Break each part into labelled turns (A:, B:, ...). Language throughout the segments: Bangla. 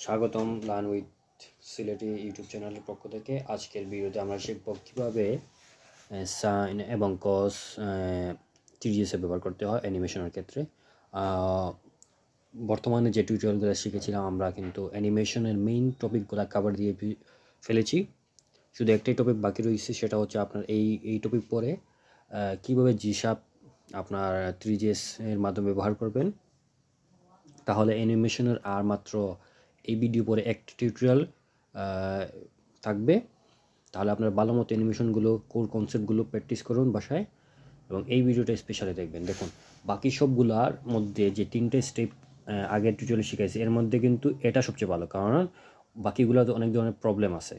A: স্বাগতম লার্ন উইথ সিলেটি ইউটিউব চ্যানেলের পক্ষ থেকে। আজকের ভিডিওতে আমরা শিখব কীভাবে সাইন এবং কস টিডিএসে ব্যবহার করতে হয় অ্যানিমেশনের ক্ষেত্রে। বর্তমানে যে টিউটোরিয়ালগুলো শিখেছিলাম আমরা কিন্তু অ্যানিমেশনের মেইন টপিকগুলো কভার দিয়ে ফেলেছি। শুধু একটাই টপিক বাকি রয়েছে, সেটা হচ্ছে আপনার এই টপিক পরে কীভাবে জিশাপ আপনার 3ds এর মাধ্যমে ব্যবহার করবেন। তাহলে অ্যানিমেশনের আর মাত্র এই ভিডিও পরে একটা টিউটোরিয়াল থাকবে। তাহলে আপনার ভালো মতো অ্যানিমেশনগুলো কোর কনসেপ্টগুলো প্র্যাকটিস করুন বাসায়, এবং এই ভিডিওটা স্পেশালি দেখবেন। দেখুন, বাকি সবগুলোর মধ্যে যে 3টে স্টেপ আগের টিউটোরিয়ালে শিখাইছি, এর মধ্যে কিন্তু এটা সবচেয়ে ভালো, কারণ বাকিগুলোতে অনেক ধরনের প্রবলেম আছে।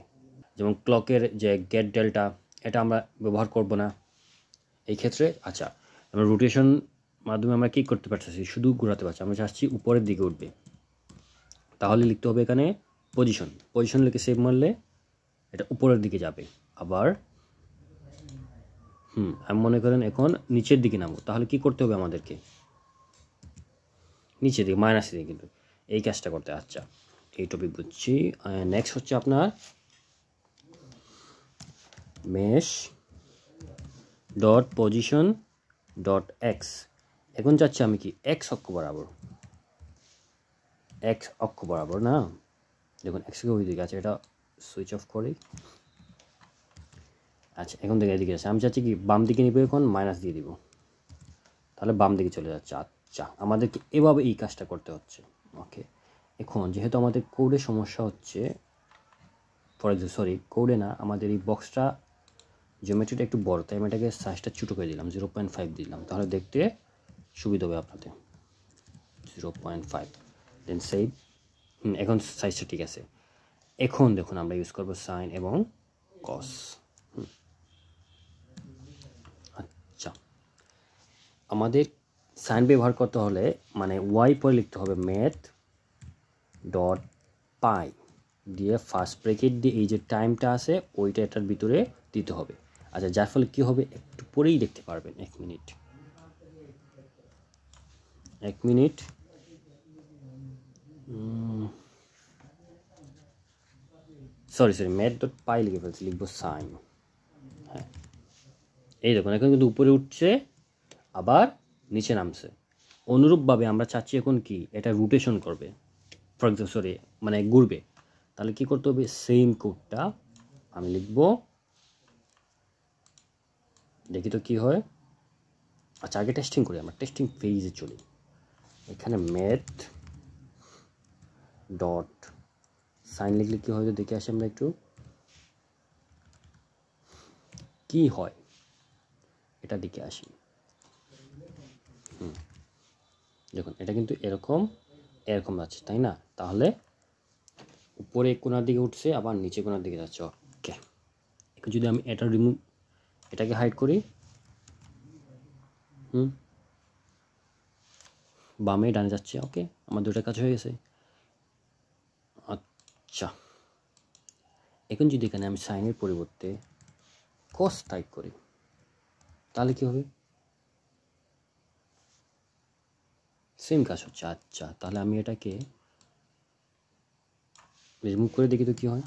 A: যেমন ক্লকের যে গেট ডেল্টা, এটা আমরা ব্যবহার করব না এই ক্ষেত্রে। আচ্ছা, আমরা রোটেশন মাধ্যমে আমরা কী করতে পারতেছি, শুধু ঘোরাতে পারছি। আমরা চাচ্ছি উপরের দিকে উঠবে, তাহলে লিখতে হবে এখানে পজিশন লিখে সেভ মারলে এটা উপরের দিকে যাবে। আবার আমি মনে করেন এখন নিচের দিকে নামবো, তাহলে কি করতে হবে আমাদেরকে, নিচের দিকে মাইনাস দিকে, কিন্তু এই কাজটা করতে। আচ্ছা, এই টপিক বুঝছি। নেক্সট হচ্ছে আপনার mesh dot position dot x. এখন যাচ্ছি আমি কি এক্স অক্ষ বরাবর, না দেখুন এক্স ওই দিকে আছে, এটা সুইচ অফ করি। আচ্ছা, এখন থেকে এদিকে আছে, আমি চাচ্ছি কি বাম দিকে নিব, এখন মাইনাস দিয়ে দিব, তাহলে বাম দিকে চলে যাচ্ছে। আচ্ছা, আমাদেরকে এভাবে এই কাজটা করতে হচ্ছে। ওকে, এখন যেহেতু আমাদের কোডে সমস্যা হচ্ছে, কোডে না, আমাদের এই বক্সটা জিওমেট্রিটা একটু বড়, তাই আমি এটাকে সাইজটা ছোটো করে দিলাম, 0.5 দিলাম, তাহলে দেখতে সুবিধা হবে আপনাদের। 0.5 দেন সেভ। এখন সাইজটা ঠিক আছে। এখন দেখুন আমরা ইউজ করব সাইন এবং কস। আচ্ছা, আমাদের সাইন ব্যবহার করতে হলে মানে ওয়াই পরে লিখতে হবে ম্যাথ ডট পাই দিয়ে ফার্স্ট ব্র্যাকেট দিয়ে এই যে টাইমটা আছে ওইটা এটার ভিতরে দিতে হবে। আচ্ছা, যার ফলে কী হবে একটু পরেই দেখতে পারবেন। এক মিনিট সরি ম্যাথ ডট পাই লিখে ফেলছি, লিখবো সাইন। হ্যাঁ, এই দেখুন এখন কিন্তু উপরে উঠছে আবার নিচে নামছে। অনুরূপভাবে আমরা চাচ্ছি এখন কি এটা রোটেশন করবে, ফর এক্সাম্পল মানে ঘুরবে, তাহলে কি করতে হবে, সেম কোডটা আমি লিখব, দেখি তো কি হয়। আচ্ছা, আগে টেস্টিং করি, আমরা টেস্টিং ফেজে চলি। এখানে ম্যাথ ডট সাইন লিখলে কি হয় দেখে আসি আমরা একটু কি হয়, এটা দিকে আসি। দেখুন এটা কিন্তু এরকম যাচ্ছে, তাই না? তাহলে উপরে কোণার দিকে উঠছে আবার নিচে কোণার দিকে যাচ্ছে। ওকে, এখন যদি আমি এটাকে হাইড করি, বামে ডানে যাচ্ছে। ওকে, আমার দুটো কাজ হয়ে গেছে। আচ্ছা, এখন যদি এখানে আমি সাইনের পরিবর্তে কস টাইপ করি, তাহলে কি হবে, সেম কাজ হচ্ছে। আচ্ছা, তাহলে আমি এটাকে রিমুভ করে দেখি তো কি হয়।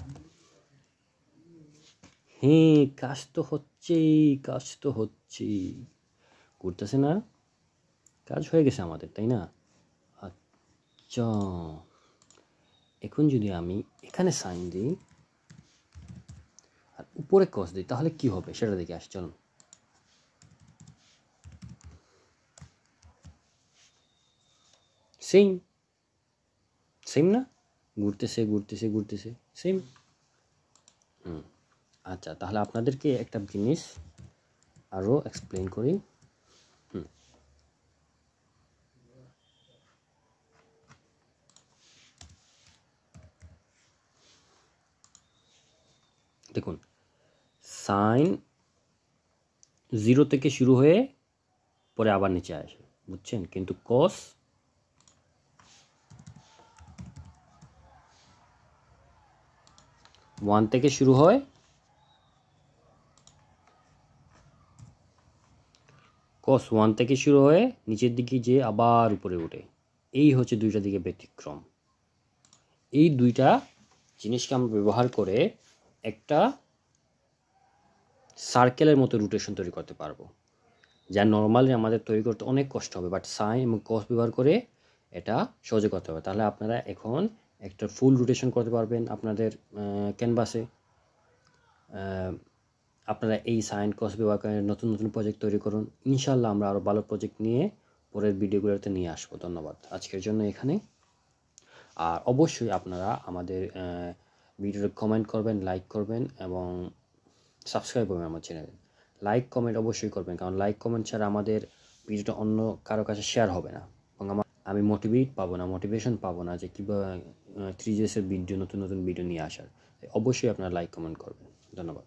A: হ্যাঁ, কাজ তো হচ্ছে, করতেছে না, কাজ হয়ে গেছে আমাদের, তাই না? আচ্ছা, এখন যদি আমি এখানে সাইন দিই আর উপরে কস দিই, তাহলে কি হবে সেটা দেখে আসি। চলুন, সেম না, ঘুরতেছে সেম। আচ্ছা, তাহলে আপনাদেরকে একটা জিনিস আরও এক্সপ্লেন করি। দেখুন, সাইন 0 থেকে শুরু হয়ে পরে আবার নিচে আসে, বুঝছেন? কিন্তু কস ওয়ান থেকে শুরু হয়, নিচের দিকে যে আবার উপরে উঠে। এই হচ্ছে দুইটা দিকে ব্যতিক্রম। এই দুইটা জিনিসকে আমরা ব্যবহার করে একটা সার্কেলের মতো রোটেশন তৈরি করতে পারবো, যা নর্মালি আমাদের তৈরি করতে অনেক কষ্ট হবে, বাট সাইন এবং কস ব্যবহার করে এটা সহজে করতে হবে। তাহলে আপনারা এখন একটা ফুল রোটেশন করতে পারবেন আপনাদের ক্যানভাসে। আপনারা এই সাইন কস ব্যবহার করে নতুন নতুন প্রজেক্ট তৈরি করুন। ইনশাল্লাহ আমরা আরও ভালো প্রজেক্ট নিয়ে পরের ভিডিওগুলোতে নিয়ে আসবো। ধন্যবাদ আজকের জন্য এখানে। আর অবশ্যই আপনারা আমাদের ভিডিওতে কমেন্ট করবেন, লাইক করবেন এবং সাবস্ক্রাইব করবেন আমার চ্যানেলে। লাইক কমেন্ট অবশ্যই করবেন, কারণ লাইক কমেন্ট ছাড়া আমাদের ভিডিওটা অন্য কারো কাছে শেয়ার হবে না এবং আমি মোটিভেশন পাবো না যে কীভাবে 3GS এর ভিডিও নতুন নতুন ভিডিও নিয়ে আসার। অবশ্যই আপনারা লাইক কমেন্ট করবেন। ধন্যবাদ।